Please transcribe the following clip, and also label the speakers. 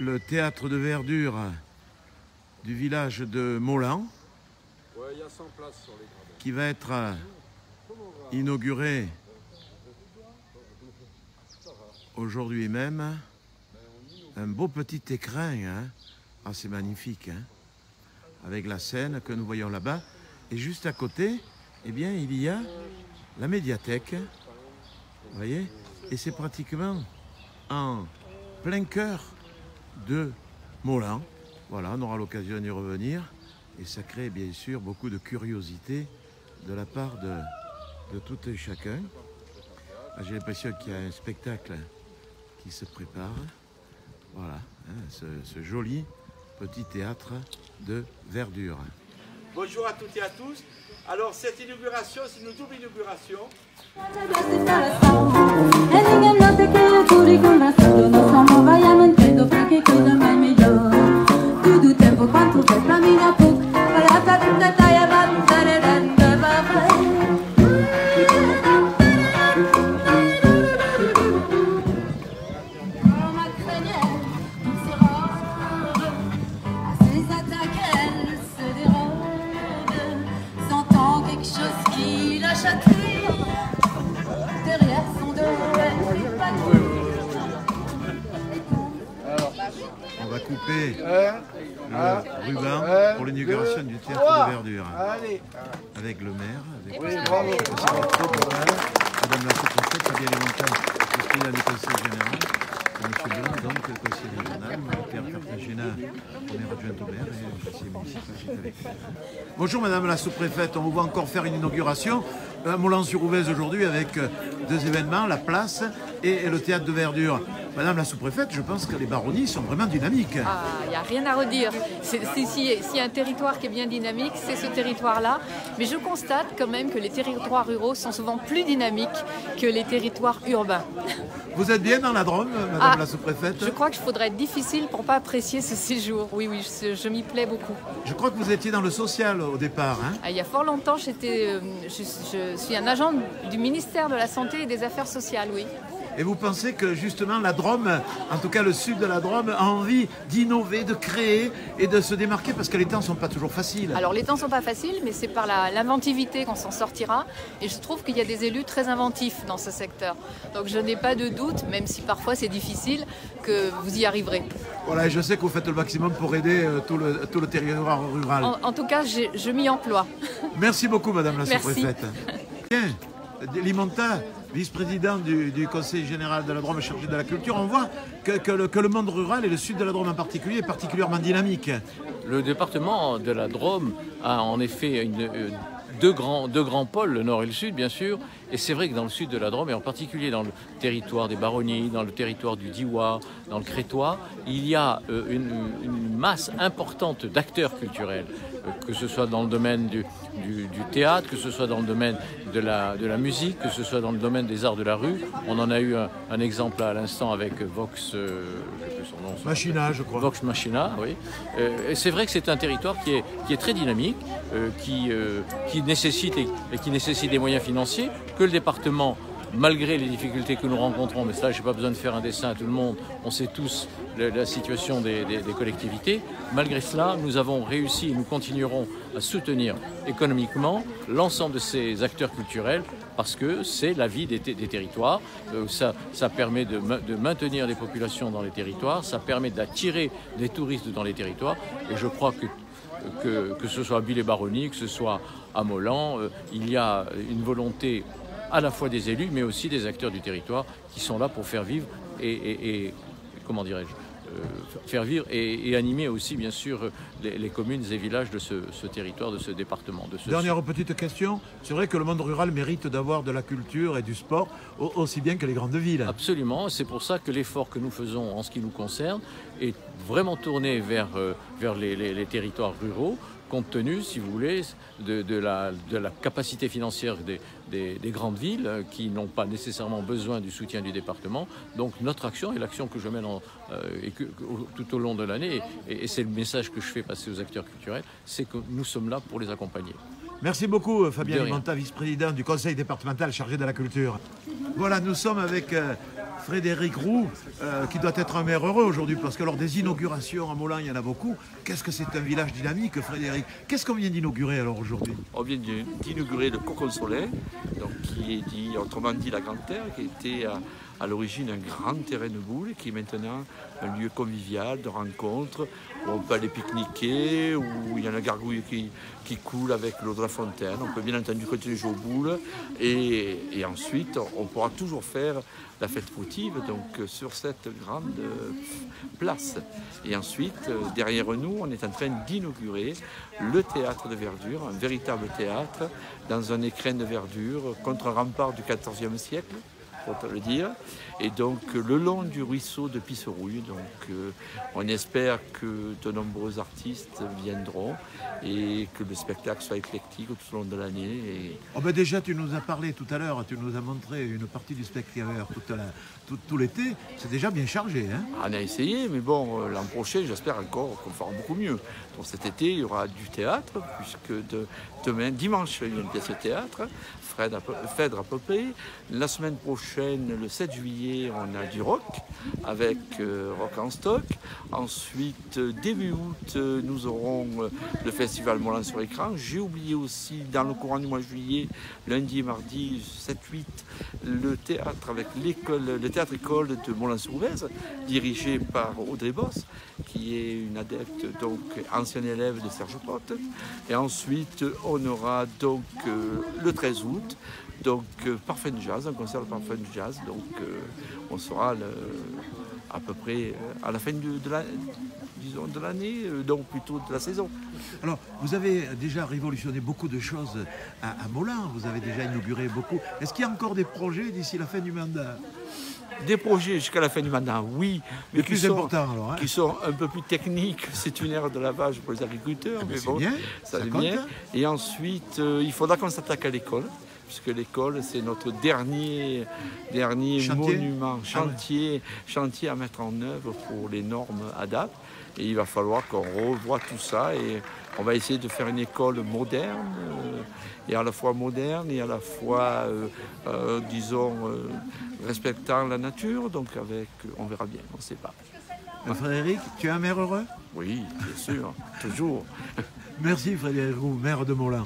Speaker 1: le théâtre de verdure du village de Molan, qui va être inauguré aujourd'hui même. Un beau petit écrin, hein. Ah, c'est magnifique, hein, avec la Seine que nous voyons là-bas. Et juste à côté, eh bien, il y a la médiathèque, vous voyez, et c'est pratiquement en plein cœur de Molan. Voilà, on aura l'occasion d'y revenir, et ça crée bien sûr beaucoup de curiosité de la part de tout et chacun. J'ai l'impression qu'il y a un spectacle qui se prépare. Voilà, hein, ce joli petit théâtre de verdure.
Speaker 2: Bonjour à toutes et à tous. Alors cette inauguration, c'est une double inauguration.
Speaker 1: On va couper le ruban pour l'inauguration du théâtre de verdure. Avec le maire, avec Madame la sous-préfète, Fabienne Lemontagne, président du conseil général, M. Blanc, donc le conseiller régional, Pierre Cartagena, premier adjoint au maire, et le conseiller municipal qui est avec nous. Bonjour Madame la sous-préfète, on vous voit encore faire une inauguration à Molan-sur-Ouvèze aujourd'hui avec deux événements, la place et le théâtre de verdure. Madame la sous-préfète, je pense que les baronnies sont vraiment dynamiques.
Speaker 3: Ah, il n'y a rien à redire. S'il y a un territoire qui est bien dynamique, c'est ce territoire-là. Mais je constate quand même que les territoires ruraux sont souvent plus dynamiques que les territoires urbains.
Speaker 1: Vous êtes bien dans la Drôme, Madame la sous-préfète?
Speaker 3: Je crois qu'il faudrait être difficile pour ne pas apprécier ce séjour. Oui, je m'y plais beaucoup.
Speaker 1: Je crois que vous étiez dans le social au départ. Hein?
Speaker 3: Il y a fort longtemps, je suis un agent du ministère de la Santé et des Affaires sociales, oui.
Speaker 1: Et vous pensez que justement la Drôme, en tout cas le sud de la Drôme, a envie d'innover, de créer et de se démarquer parce que les temps ne sont pas toujours faciles.
Speaker 3: Alors les temps ne sont pas faciles, mais c'est par l'inventivité qu'on s'en sortira. Et je trouve qu'il y a des élus très inventifs dans ce secteur. Donc je n'ai pas de doute, même si parfois c'est difficile, que vous y arriverez. Voilà,
Speaker 1: et je sais que vous faites le maximum pour aider tout le territoire rural.
Speaker 3: En tout cas, je m'y emploie.
Speaker 1: Merci beaucoup Madame la sous-préfète. Bien, Limonta, vice-président du Conseil général de la Drôme chargé de la culture, on voit que le monde rural et le sud de la Drôme en particulier est particulièrement dynamique.
Speaker 4: Le département de la Drôme a en effet deux grands pôles, le nord et le sud bien sûr, et c'est vrai que dans le sud de la Drôme, et en particulier dans le territoire des Baronnies, dans le territoire du Diois, dans le Crétois, il y a une masse importante d'acteurs culturels, que ce soit dans le domaine du théâtre, que ce soit dans le domaine de la musique, que ce soit dans le domaine des arts de la rue. On en a eu un exemple à l'instant avec Vox, je ne sais plus son nom.
Speaker 1: Machina, je crois.
Speaker 4: Vox Machina, oui. Et c'est vrai que c'est un territoire qui est très dynamique, qui nécessite des moyens financiers, que le département, malgré les difficultés que nous rencontrons, mais ça, je n'ai pas besoin de faire un dessin à tout le monde, on sait tous la situation des collectivités. Malgré cela, nous avons réussi et nous continuerons à soutenir économiquement l'ensemble de ces acteurs culturels parce que c'est la vie des territoires. Ça permet de maintenir les populations dans les territoires, ça permet d'attirer des touristes dans les territoires et je crois que ce soit à Buis-les-Baronnies, que ce soit à Molan, il y a une volonté à la fois des élus, mais aussi des acteurs du territoire qui sont là pour faire vivre et comment dirais-je, faire vivre et animer aussi, bien sûr, les communes et villages de ce territoire, de ce département.
Speaker 1: Dernière petite question. C'est vrai que le monde rural mérite d'avoir de la culture et du sport aussi bien que les grandes villes.
Speaker 4: Absolument. C'est pour ça que l'effort que nous faisons en ce qui nous concerne est vraiment tourné vers les territoires ruraux, compte tenu, si vous voulez, de la capacité financière des grandes villes qui n'ont pas nécessairement besoin du soutien du département. Donc notre action et l'action que je mène tout au long de l'année, et c'est le message que je fais passer aux acteurs culturels, c'est que nous sommes là pour les accompagner.
Speaker 1: Lemontagne beaucoup, Fabien Limonta, vice-président du conseil départemental chargé de la culture. Voilà, nous sommes avec Frédéric Roux, qui doit être un maire heureux aujourd'hui, parce que lors des inaugurations à Molin, il y en a beaucoup. Qu'est-ce que c'est un village dynamique, Frédéric? Qu'est-ce qu'on vient d'inaugurer alors aujourd'hui?
Speaker 5: On vient d'inaugurer le Cocon Soleil, donc qui est dit, autrement dit la Grande Terre, qui était à l'origine un grand terrain de boules, qui est maintenant un lieu convivial de rencontre, où on peut aller pique-niquer, où il y a une gargouille qui coule avec l'eau de la fontaine. On peut bien entendu continuer à jouer aux boules, et ensuite on pourra toujours faire la fête fautive donc sur cette grande place. Et ensuite, derrière nous, on est en train d'inaugurer le théâtre de verdure, un véritable théâtre dans un écrin de verdure contre un rempart du XIVe siècle, pour te le dire, et donc le long du ruisseau de Pisserouille. Donc on espère que de nombreux artistes viendront et que le spectacle soit éclectique tout au long de l'année. Et...
Speaker 1: Oh ben déjà, tu nous as parlé tout à l'heure, tu nous as montré une partie du spectacle tout l'été, c'est déjà bien chargé. Hein?
Speaker 5: On a essayé, mais bon, l'an prochain, j'espère encore qu'on fera beaucoup mieux. Donc cet été, il y aura du théâtre, puisque demain, dimanche, il y a une pièce de théâtre, Phèdre à Popée. La semaine prochaine, le 7 juillet, on a du rock, avec Rock en stock. Ensuite, début août, nous aurons le festival Molin sur écran. J'ai oublié aussi, dans le courant du mois de juillet, lundi et mardi, 7-8, le théâtre avec le théâtre-école de Molin-sur-Ouvèze, dirigé par Audrey Boss, qui est une adepte, donc ancienne élève de Serge Potte. Et ensuite, on aura donc le 13 août, donc Parfum de Jazz, un concert de Parfum de Jazz. Donc on sera à peu près à la fin de l'année, donc plutôt de la saison.
Speaker 1: Alors, vous avez déjà révolutionné beaucoup de choses à Molin, vous avez déjà inauguré beaucoup. Est-ce qu'il y a encore des projets d'ici la fin du mandat?
Speaker 5: Des projets jusqu'à la fin du mandat, oui,
Speaker 1: mais plus importants alors. Hein?
Speaker 5: Qui sont un peu plus techniques. C'est une ère de lavage pour les agriculteurs, mais bon,
Speaker 1: bien,
Speaker 5: ça vient. Et ensuite, il faudra qu'on s'attaque à l'école, puisque l'école, c'est notre dernier monument, chantier à mettre en œuvre pour les normes ADAP. Et il va falloir qu'on revoie tout ça et on va essayer de faire une école moderne, et à la fois moderne et à la fois, disons, respectant la nature. Donc on verra bien, on ne sait pas.
Speaker 1: Frédéric, tu es un maire heureux?
Speaker 5: Oui, bien sûr, toujours.
Speaker 1: Merci Frédéric Roux, maire de Molin.